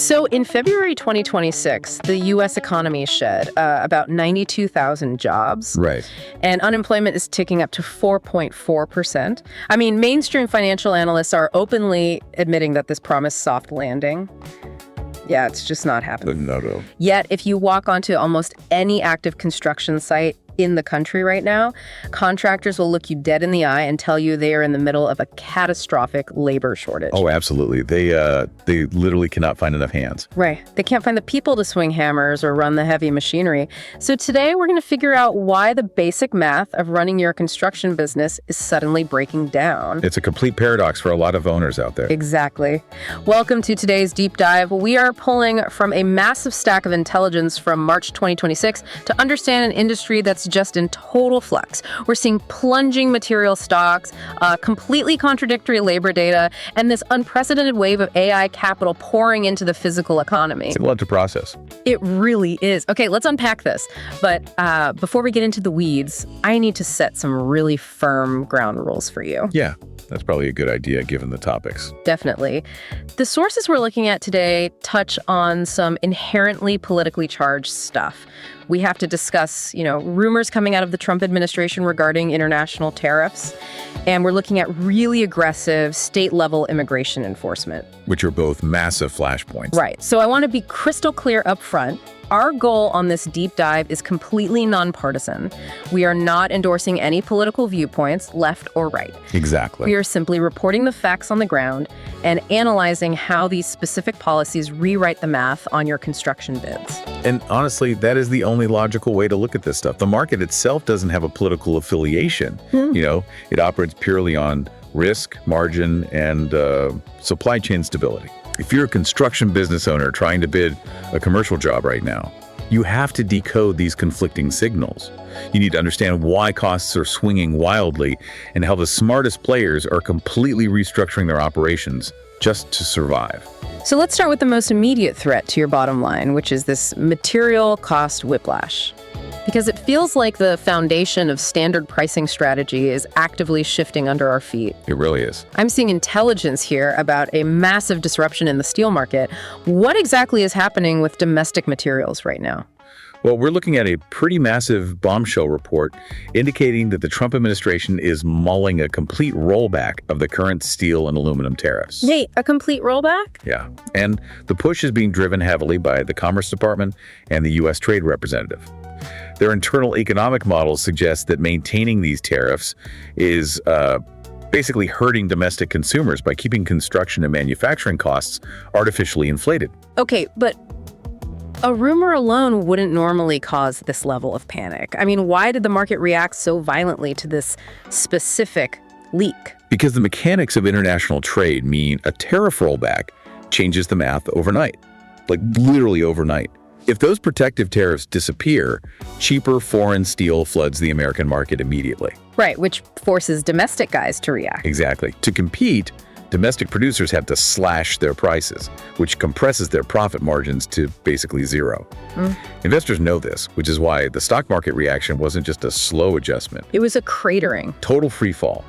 So in February 2026, the U.S. economy shed about 92,000 jobs. Right. And unemployment is ticking up to 4.4%. I mean, mainstream financial analysts are openly admitting that this promised soft landing. Yeah, it's just not happening. No. Yet, if you walk onto almost any active construction site in the country right now, contractors will look you dead in the eye and tell you they are in the middle of a catastrophic labor shortage. Oh, absolutely. They literally cannot find enough hands. Right. They can't find the people to swing hammers or run the heavy machinery. So today we're going to figure out why the basic math of running your construction business is suddenly breaking down. It's a complete paradox for a lot of owners out there. Exactly. Welcome to today's deep dive. We are pulling from a massive stack of intelligence from March 2026 to understand an industry that's just in total flux. We're seeing plunging material stocks, completely contradictory labor data, and this unprecedented wave of AI capital pouring into the physical economy. It's a lot to process. It really is. Okay, let's unpack this. But before we get into the weeds, I need to set some really firm ground rules for you. Yeah, that's probably a good idea given the topics. Definitely. The sources we're looking at today touch on some inherently politically charged stuff. We have to discuss, rumors coming out of the Trump administration regarding international tariffs. And we're looking at really aggressive state-level immigration enforcement. Which are both massive flashpoints. Right. So I want to be crystal clear up front. Our goal on this deep dive is completely nonpartisan. We are not endorsing any political viewpoints, left or right. Exactly. We are simply reporting the facts on the ground and analyzing how these specific policies rewrite the math on your construction bids. And honestly, that is the only logical way to look at this stuff. The market itself doesn't have a political affiliation. It operates purely on risk, margin, and supply chain stability. If you're a construction business owner trying to bid a commercial job right now, you have to decode these conflicting signals. You need to understand why costs are swinging wildly and how the smartest players are completely restructuring their operations just to survive. So let's start with the most immediate threat to your bottom line, which is this material cost whiplash. Because it feels like the foundation of standard pricing strategy is actively shifting under our feet. It really is. I'm seeing intelligence here about a massive disruption in the steel market. What exactly is happening with domestic materials right now? Well, we're looking at a pretty massive bombshell report indicating that the Trump administration is mulling a complete rollback of the current steel and aluminum tariffs. Hey, a complete rollback? Yeah, and the push is being driven heavily by the Commerce Department and the U.S. Trade Representative. Their internal economic models suggest that maintaining these tariffs is basically hurting domestic consumers by keeping construction and manufacturing costs artificially inflated. Okay, but a rumor alone wouldn't normally cause this level of panic. I mean, why did the market react so violently to this specific leak? Because the mechanics of international trade mean a tariff rollback changes the math overnight, like literally overnight. If those protective tariffs disappear, cheaper foreign steel floods the American market immediately. Right, which forces domestic guys to react. Exactly. To compete, domestic producers have to slash their prices, which compresses their profit margins to basically zero. Investors know this, which is why the stock market reaction wasn't just a slow adjustment. It was a cratering. Total free fall.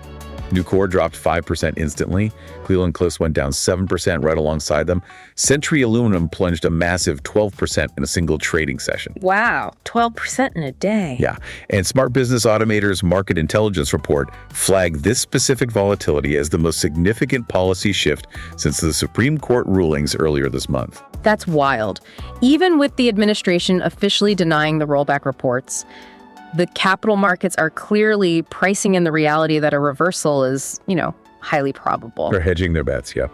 Nucor dropped 5% instantly. Cleveland-Cliffs went down 7% right alongside them. Century Aluminum plunged a massive 12% in a single trading session. Wow, 12% in a day. Yeah, and Smart Business Automator's market intelligence report flagged this specific volatility as the most significant policy shift since the Supreme Court rulings earlier this month. That's wild. Even with the administration officially denying the rollback reports, the capital markets are clearly pricing in the reality that a reversal is, highly probable. They're hedging their bets, yeah.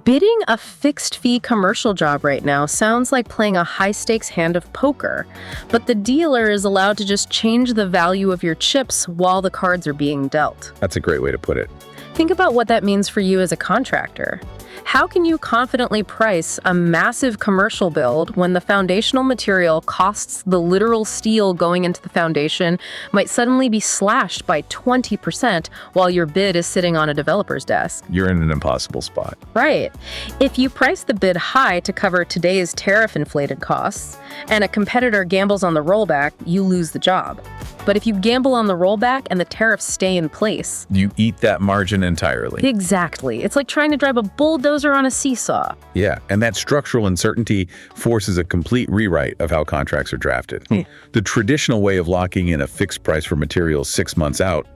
Bidding a fixed-fee commercial job right now sounds like playing a high-stakes hand of poker, but the dealer is allowed to just change the value of your chips while the cards are being dealt. That's a great way to put it. Think about what that means for you as a contractor. How can you confidently price a massive commercial build when the foundational material costs the literal steel going into the foundation might suddenly be slashed by 20% while your bid is sitting on a developer's desk? You're in an impossible spot. Right. If you price the bid high to cover today's tariff-inflated costs, and a competitor gambles on the rollback, you lose the job. But if you gamble on the rollback and the tariffs stay in place, you eat that margin entirely. Exactly. It's like trying to drive a bulldozer on a seesaw. Yeah, and that structural uncertainty forces a complete rewrite of how contracts are drafted. The traditional way of locking in a fixed price for materials 6 months out,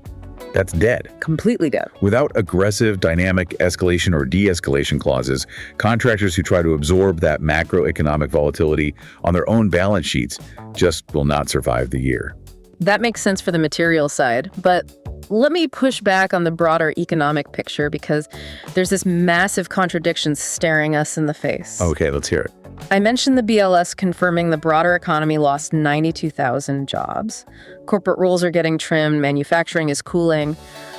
that's dead. Completely dead. Without aggressive, dynamic escalation or de-escalation clauses, contractors who try to absorb that macroeconomic volatility on their own balance sheets just will not survive the year. That makes sense for the material side, but let me push back on the broader economic picture because there's this massive contradiction staring us in the face. Okay, let's hear it. I mentioned the BLS confirming the broader economy lost 92,000 jobs. Corporate roles are getting trimmed, manufacturing is cooling.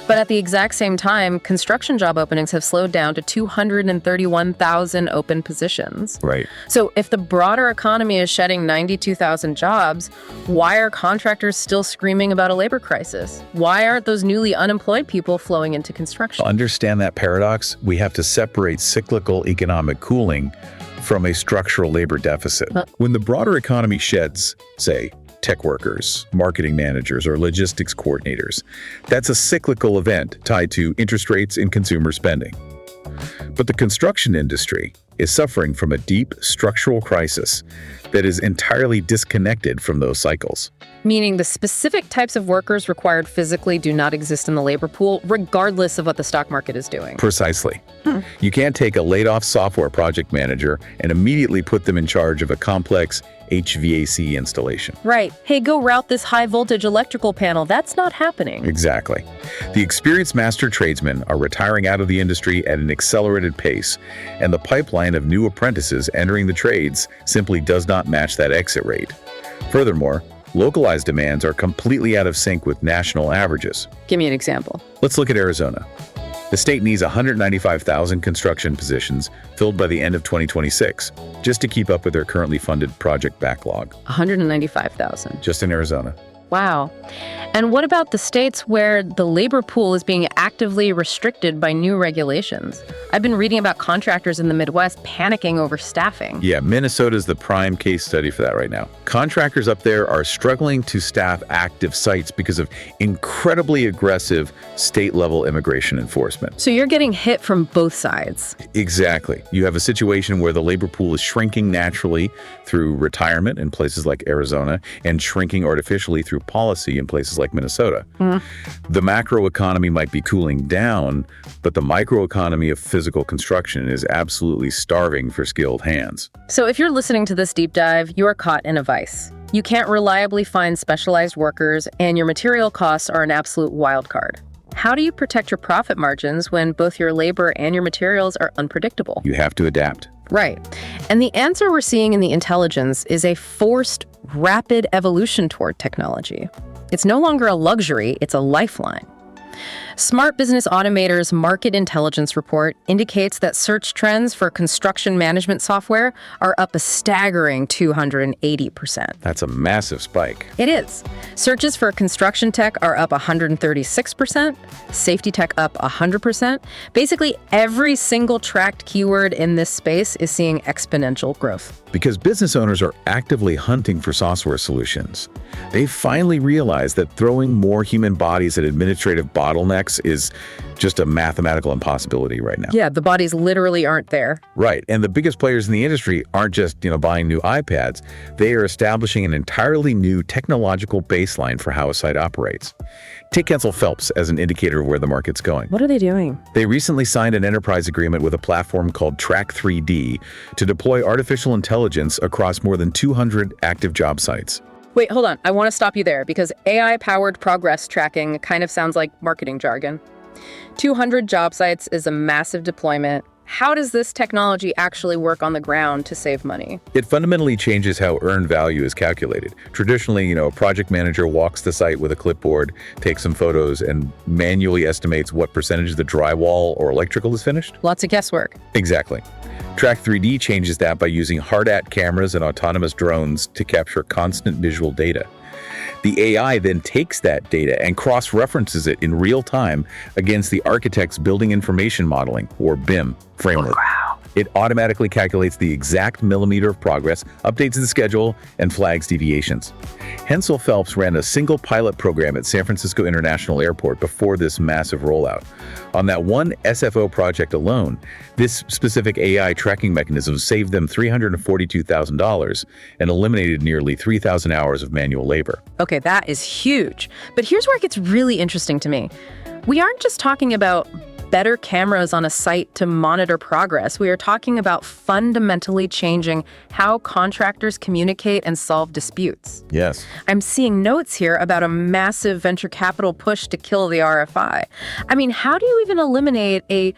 But at the exact same time, construction job openings have slowed down to 231,000 open positions. Right. So if the broader economy is shedding 92,000 jobs, why are contractors still screaming about a labor crisis? Why aren't those newly unemployed people flowing into construction? To understand that paradox, we have to separate cyclical economic cooling from a structural labor deficit. When the broader economy sheds, say, tech workers, marketing managers, or logistics coordinators, that's a cyclical event tied to interest rates and consumer spending. But the construction industry is suffering from a deep structural crisis that is entirely disconnected from those cycles. Meaning the specific types of workers required physically do not exist in the labor pool, regardless of what the stock market is doing. Precisely. You can't take a laid-off software project manager and immediately put them in charge of a complex HVAC installation. Right. Hey, go route this high-voltage electrical panel. That's not happening. Exactly. The experienced master tradesmen are retiring out of the industry at an accelerated pace, and the pipeline of new apprentices entering the trades simply does not match that exit rate. Furthermore, localized demands are completely out of sync with national averages. Give me an example. Let's look at Arizona. The state needs 195,000 construction positions filled by the end of 2026, just to keep up with their currently funded project backlog. 195,000. Just in Arizona. Wow. And what about the states where the labor pool is being actively restricted by new regulations? I've been reading about contractors in the Midwest panicking over staffing. Yeah, Minnesota's the prime case study for that right now. Contractors up there are struggling to staff active sites because of incredibly aggressive state-level immigration enforcement. So you're getting hit from both sides. Exactly. You have a situation where the labor pool is shrinking naturally through retirement in places like Arizona and shrinking artificially through policy in places like Minnesota. The macroeconomy might be cooling down, but the microeconomy of physical construction is absolutely starving for skilled hands. So if you're listening to this deep dive, you are caught in a vice. You can't reliably find specialized workers, and your material costs are an absolute wild card. How do you protect your profit margins when both your labor and your materials are unpredictable? You have to adapt. Right. And the answer we're seeing in the intelligence is a forced, rapid evolution toward technology. It's no longer a luxury, it's a lifeline. Smart Business Automator's Market Intelligence Report indicates that search trends for construction management software are up a staggering 280%. That's a massive spike. It is. Searches for construction tech are up 136%, safety tech up 100%. Basically, every single tracked keyword in this space is seeing exponential growth. Because business owners are actively hunting for software solutions. They finally realized that throwing more human bodies at administrative bottlenecks is just a mathematical impossibility right now. Yeah, the bodies literally aren't there. Right, and the biggest players in the industry aren't just, buying new iPads. They are establishing an entirely new technological baseline for how a site operates. Take Hensel Phelps as an indicator of where the market's going. What are they doing? They recently signed an enterprise agreement with a platform called Track3D to deploy artificial intelligence across more than 200 active job sites. Wait, hold on. I want to stop you there because AI-powered progress tracking kind of sounds like marketing jargon. 200 job sites is a massive deployment. How does this technology actually work on the ground to save money? It fundamentally changes how earned value is calculated. Traditionally, a project manager walks the site with a clipboard, takes some photos, and manually estimates what percentage of the drywall or electrical is finished. Lots of guesswork. Exactly. Track3D changes that by using hard-at cameras and autonomous drones to capture constant visual data. The AI then takes that data and cross-references it in real time against the architect's building information modeling, or BIM, framework. Wow. It automatically calculates the exact millimeter of progress, updates the schedule, and flags deviations. Hensel Phelps ran a single pilot program at San Francisco International Airport before this massive rollout. On that one SFO project alone, this specific AI tracking mechanism saved them $342,000 and eliminated nearly 3,000 hours of manual labor. Okay, that is huge. But here's where it gets really interesting to me. We aren't just talking about better cameras on a site to monitor progress. We are talking about fundamentally changing how contractors communicate and solve disputes. Yes. I'm seeing notes here about a massive venture capital push to kill the RFI. I mean, how do you even eliminate a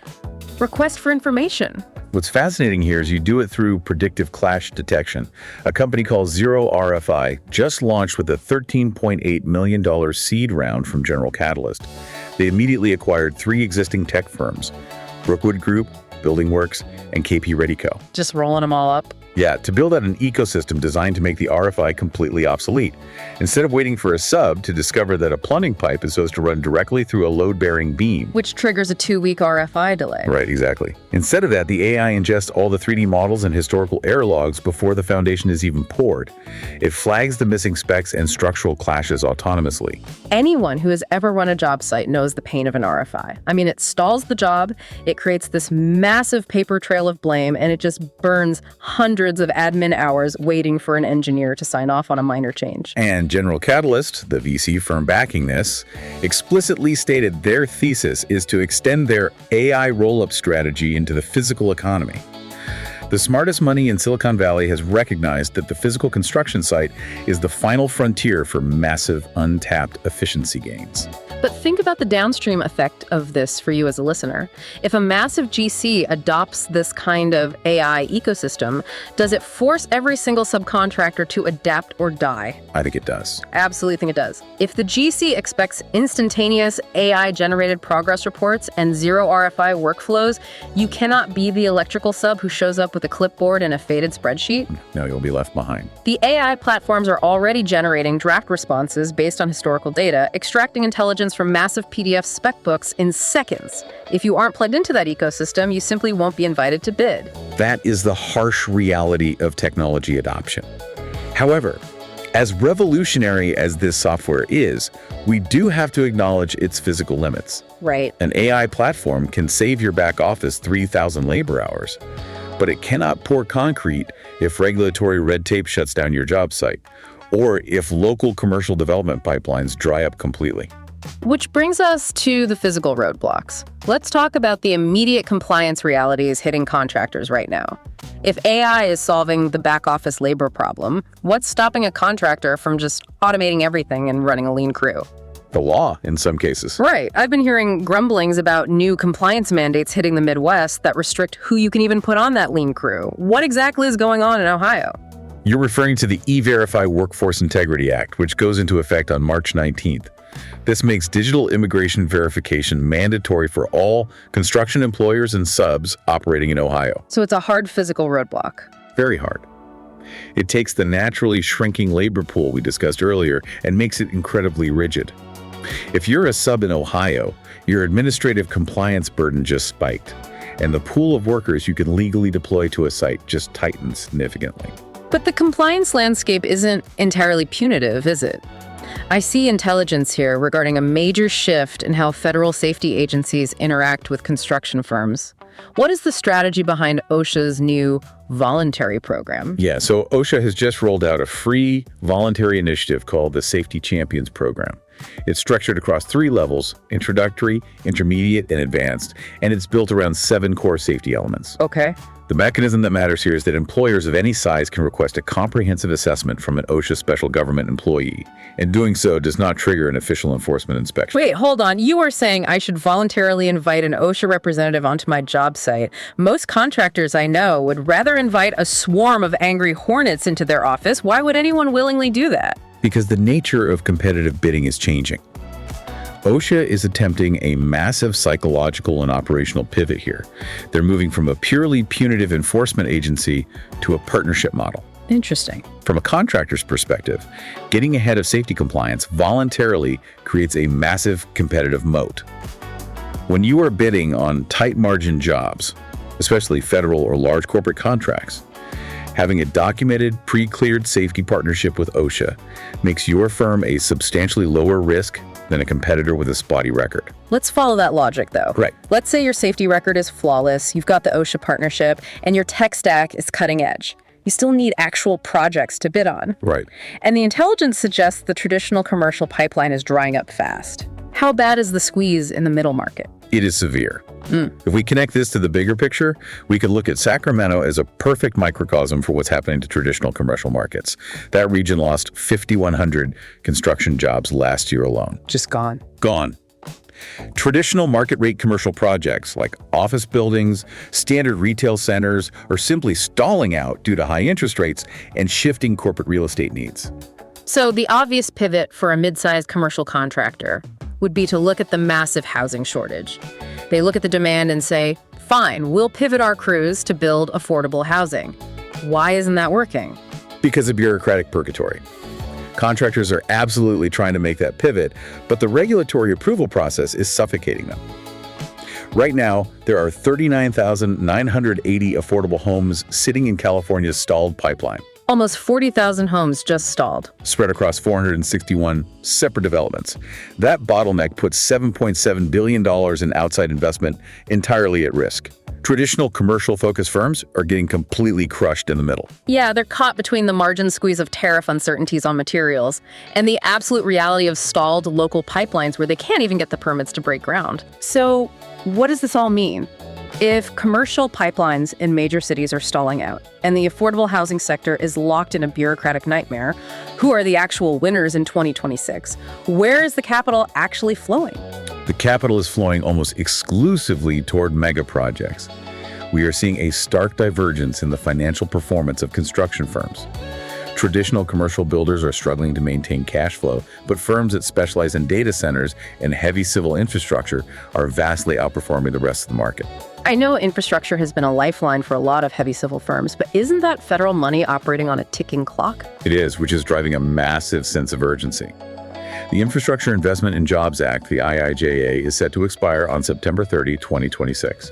request for information? What's fascinating here is you do it through predictive clash detection. A company called Zero RFI just launched with a $13.8 million seed round from General Catalyst. They immediately acquired 3 existing tech firms, Brookwood Group, Building Works, and KP ReadyCo. Just rolling them all up? Yeah, to build out an ecosystem designed to make the RFI completely obsolete. Instead of waiting for a sub to discover that a plumbing pipe is supposed to run directly through a load-bearing beam. Which triggers a 2-week RFI delay. Right, exactly. Instead of that, the AI ingests all the 3D models and historical error logs before the foundation is even poured. It flags the missing specs and structural clashes autonomously. Anyone who has ever run a job site knows the pain of an RFI. I mean, it stalls the job, it creates this massive paper trail of blame, and it just burns hundreds of admin hours waiting for an engineer to sign off on a minor change. And General Catalyst, the VC firm backing this, explicitly stated their thesis is to extend their AI roll-up strategy into the physical economy. The smartest money in Silicon Valley has recognized that the physical construction site is the final frontier for massive, untapped efficiency gains. But think about the downstream effect of this for you as a listener. If a massive GC adopts this kind of AI ecosystem, does it force every single subcontractor to adapt or die? I think it does. I absolutely think it does. If the GC expects instantaneous AI-generated progress reports and zero RFI workflows, you cannot be the electrical sub who shows up with a clipboard and a faded spreadsheet. No, you'll be left behind. The AI platforms are already generating draft responses based on historical data, extracting intelligence from massive PDF spec books in seconds. If you aren't plugged into that ecosystem, you simply won't be invited to bid. That is the harsh reality of technology adoption. However, as revolutionary as this software is, we do have to acknowledge its physical limits. Right. An AI platform can save your back office 3,000 labor hours, but it cannot pour concrete if regulatory red tape shuts down your job site, or if local commercial development pipelines dry up completely. Which brings us to the physical roadblocks. Let's talk about the immediate compliance realities hitting contractors right now. If AI is solving the back office labor problem, what's stopping a contractor from just automating everything and running a lean crew? The law, in some cases. Right. I've been hearing grumblings about new compliance mandates hitting the Midwest that restrict who you can even put on that lean crew. What exactly is going on in Ohio? You're referring to the E-Verify Workforce Integrity Act, which goes into effect on March 19th. This makes digital immigration verification mandatory for all construction employers and subs operating in Ohio. So it's a hard physical roadblock. Very hard. It takes the naturally shrinking labor pool we discussed earlier and makes it incredibly rigid. If you're a sub in Ohio, your administrative compliance burden just spiked, and the pool of workers you can legally deploy to a site just tightens significantly. But the compliance landscape isn't entirely punitive, is it? I see intelligence here regarding a major shift in how federal safety agencies interact with construction firms. What is the strategy behind OSHA's new voluntary program? Yeah, so OSHA has just rolled out a free voluntary initiative called the Safety Champions Program. It's structured across 3 levels: introductory, intermediate, and advanced, and it's built around 7 core safety elements. Okay. The mechanism that matters here is that employers of any size can request a comprehensive assessment from an OSHA special government employee, and doing so does not trigger an official enforcement inspection. Wait, hold on. You are saying I should voluntarily invite an OSHA representative onto my job site. Most contractors I know would rather invite a swarm of angry hornets into their office. Why would anyone willingly do that? Because the nature of competitive bidding is changing. OSHA is attempting a massive psychological and operational pivot here. They're moving from a purely punitive enforcement agency to a partnership model. Interesting. From a contractor's perspective, getting ahead of safety compliance voluntarily creates a massive competitive moat. When you are bidding on tight margin jobs, especially federal or large corporate contracts. Having a documented, pre-cleared safety partnership with OSHA makes your firm a substantially lower risk than a competitor with a spotty record. Let's follow that logic, though. Right. Let's say your safety record is flawless, you've got the OSHA partnership, and your tech stack is cutting edge. You still need actual projects to bid on. Right. And the intelligence suggests the traditional commercial pipeline is drying up fast. How bad is the squeeze in the middle market? It is severe. If we connect this to the bigger picture, we could look at Sacramento as a perfect microcosm for what's happening to traditional commercial markets. That region lost 5,100 construction jobs last year alone. Just gone. Gone. Traditional market rate commercial projects like office buildings, standard retail centers are simply stalling out due to high interest rates and shifting corporate real estate needs. So the obvious pivot for a mid-sized commercial contractor would be to look at the massive housing shortage. They look at the demand and say, fine, we'll pivot our crews to build affordable housing. Why isn't that working? Because of bureaucratic purgatory. Contractors are absolutely trying to make that pivot, but the regulatory approval process is suffocating them. Right now, there are 39,980 affordable homes sitting in California's stalled pipeline. Almost 40,000 homes just stalled. Spread across 461 separate developments. That bottleneck puts $7.7 billion in outside investment entirely at risk. Traditional commercial-focused firms are getting completely crushed in the middle. Yeah, they're caught between the margin squeeze of tariff uncertainties on materials and the absolute reality of stalled local pipelines where they can't even get the permits to break ground. So, what does this all mean? If commercial pipelines in major cities are stalling out and the affordable housing sector is locked in a bureaucratic nightmare, who are the actual winners in 2026? Where is the capital actually flowing? The capital is flowing almost exclusively toward mega projects. We are seeing a stark divergence in the financial performance of construction firms. Traditional commercial builders are struggling to maintain cash flow, but firms that specialize in data centers and heavy civil infrastructure are vastly outperforming the rest of the market. I know infrastructure has been a lifeline for a lot of heavy civil firms, but isn't that federal money operating on a ticking clock? It is, which is driving a massive sense of urgency. The Infrastructure Investment and Jobs Act, the IIJA, is set to expire on September 30, 2026.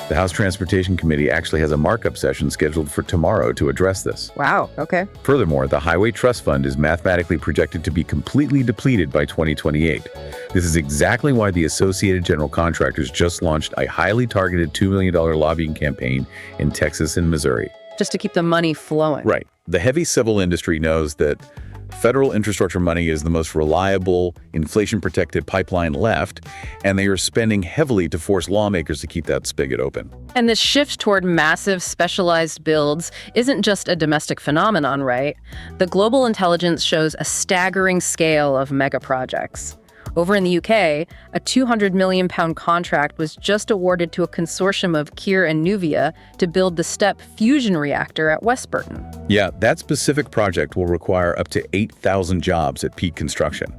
The House Transportation Committee actually has a markup session scheduled for tomorrow to address this. Wow, okay. Furthermore, the Highway Trust Fund is mathematically projected to be completely depleted by 2028. This is exactly why the Associated General Contractors just launched a highly targeted $2 million lobbying campaign in Texas and Missouri. Just to keep the money flowing. Right. The heavy civil industry knows that federal infrastructure money is the most reliable, inflation-protected pipeline left, and they are spending heavily to force lawmakers to keep that spigot open. And this shift toward massive, specialized builds isn't just a domestic phenomenon, right? The global intelligence shows a staggering scale of mega projects. Over in the UK, a £200 million contract was just awarded to a consortium of Kier and Nuvia to build the STEP fusion reactor at Westburton. Yeah, that specific project will require up to 8,000 jobs at peak construction.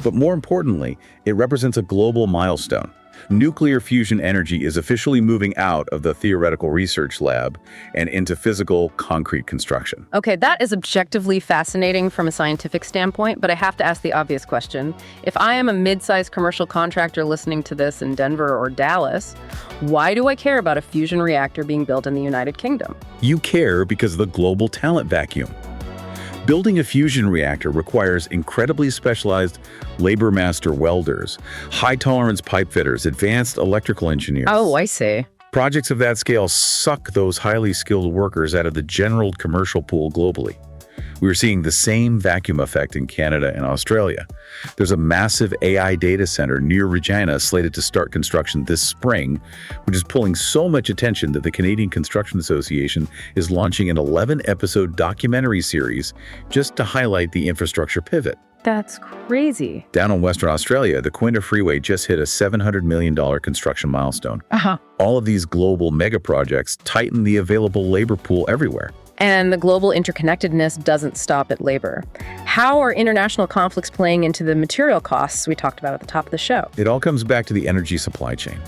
But more importantly, it represents a global milestone. Nuclear fusion energy is officially moving out of the theoretical research lab and into physical, concrete construction. Okay, that is objectively fascinating from a scientific standpoint, but I have to ask the obvious question. If I am a mid-sized commercial contractor listening to this in Denver or Dallas, why do I care about a fusion reactor being built in the United Kingdom? You care because of the global talent vacuum. Building a fusion reactor requires incredibly specialized labor master welders, high-tolerance pipe fitters, advanced electrical engineers. Oh, I see. Projects of that scale suck those highly skilled workers out of the general commercial pool globally. We are seeing the same vacuum effect in Canada and Australia. There's a massive AI data center near Regina slated to start construction this spring, which is pulling so much attention that the Canadian Construction Association is launching an 11-episode documentary series just to highlight the infrastructure pivot. That's crazy. Down in Western Australia, the Quinta Freeway just hit a $700 million construction milestone. All of these global mega projects tighten the available labor pool everywhere. And the global interconnectedness doesn't stop at labor. How are international conflicts playing into the material costs we talked about at the top of the show? It all comes back to the energy supply chain.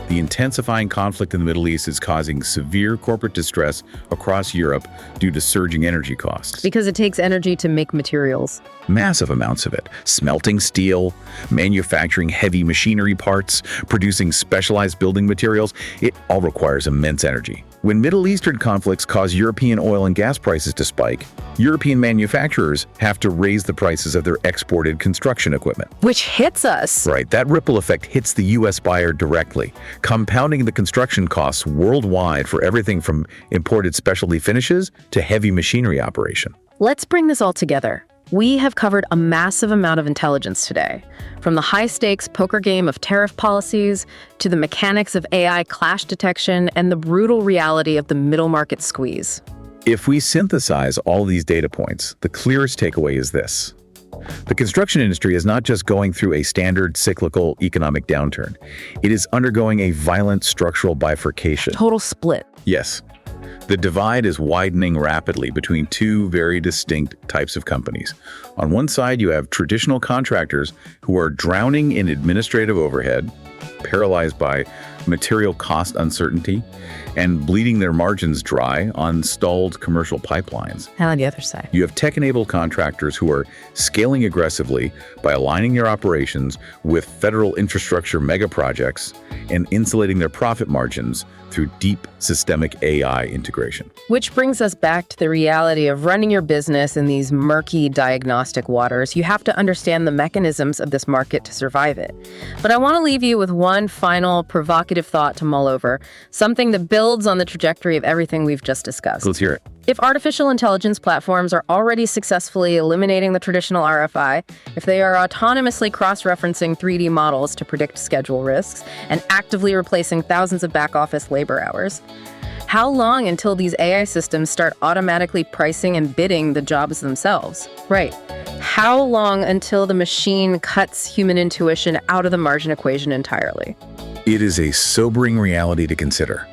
The intensifying conflict in the Middle East is causing severe corporate distress across Europe due to surging energy costs. Because it takes energy to make materials. Massive amounts of it. Smelting steel, manufacturing heavy machinery parts, producing specialized building materials, it all requires immense energy. When Middle Eastern conflicts cause European oil and gas prices to spike, European manufacturers have to raise the prices of their exported construction equipment. Which hits us. Right, that ripple effect hits the U.S. buyer directly, compounding the construction costs worldwide for everything from imported specialty finishes to heavy machinery operation. Let's bring this all together. We have covered a massive amount of intelligence today, from the high-stakes poker game of tariff policies to the mechanics of AI clash detection and the brutal reality of the middle market squeeze. If we synthesize all these data points, the clearest takeaway is this. The construction industry is not just going through a standard cyclical economic downturn. It is undergoing a violent structural bifurcation. Total split. Yes. The divide is widening rapidly between two very distinct types of companies. On one side, you have traditional contractors who are drowning in administrative overhead, paralyzed by material cost uncertainty, and bleeding their margins dry on stalled commercial pipelines. And on the other side, You have tech-enabled contractors who are scaling aggressively by aligning their operations with federal infrastructure mega projects and insulating their profit margins through deep systemic AI integration. which brings us back to the reality of running your business in these murky diagnostic waters. You have to understand the mechanisms of this market to survive it. But I want to leave you with one final provocative thought to mull over, something that builds on the trajectory of everything we've just discussed. Let's hear it. If artificial intelligence platforms are already successfully eliminating the traditional RFI, if they are autonomously cross-referencing 3D models to predict schedule risks, and actively replacing thousands of back-office labor hours, how long until these AI systems start automatically pricing and bidding the jobs themselves? Right. How long until the machine cuts human intuition out of the margin equation entirely? It is a sobering reality to consider.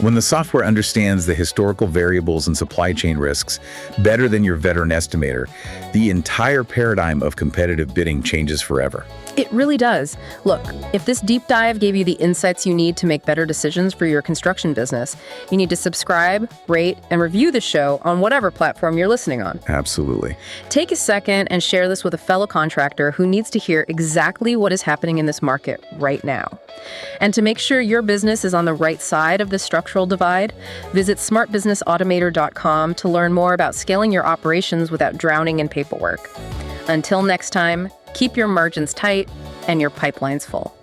When the software understands the historical variables and supply chain risks better than your veteran estimator, the entire paradigm of competitive bidding changes forever. It really does. Look, if this deep dive gave you the insights you need to make better decisions for your construction business, you need to subscribe, rate, and review the show on whatever platform you're listening on. Absolutely. Take a second and share this with a fellow contractor who needs to hear exactly what is happening in this market right now. And to make sure your business is on the right side of this structural divide, visit smartbusinessautomator.com to learn more about scaling your operations without drowning in paperwork. Until next time, keep your margins tight and your pipelines full.